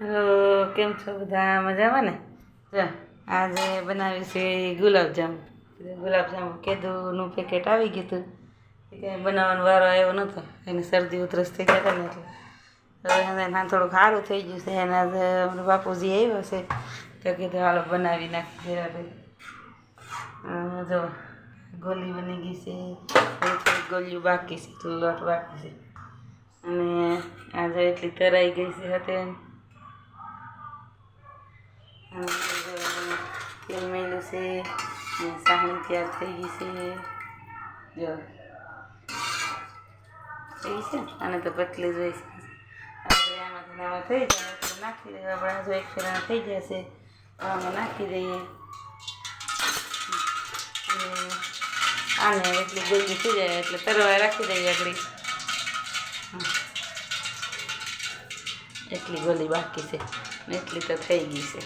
Hello, કેમ છો બધા? મજામાં ને? જો આજે બનાવી છે ગુલાબજાંબુ. ગુલાબજાંબુ કેદુનું પેકેટ આવી ગયું હતું. એ કંઈ બનાવવાનો વારો આવ્યો નહોતો, એને શરદી ઉધરસ થઈ ગયા હતા ને એટલે હવે એને થોડુંક સારું થઈ ગયું છે. એના અમારા બાપુજી આવ્યો છે તો કીધું હાલો બનાવી નાખી જરા. જો ગોલી બની ગઈ છે, થોડીક ગોલીઓ બાકી છે, લોટ બાકી છે. અને આજે એટલી તરાઈ ગઈ છે હતી. તેલ મેલું છે, સાહણી તૈયાર થઈ ગઈ છે. જો થઈ છે ને, આને તો પતલી જ હોય છે. આપણે આમાંથી નામાં થઈ જાય એટલે નાખી દઈએ. આપણે જો એક ફેરા થઈ જશે આમાં નાખી દઈએ. આને એટલી ગોળી થઈ જાય એટલે તરવા રાખી દઈએ આગળ. એટલી ગોળી બાકી છે ને એટલી તો થઈ ગઈ છે.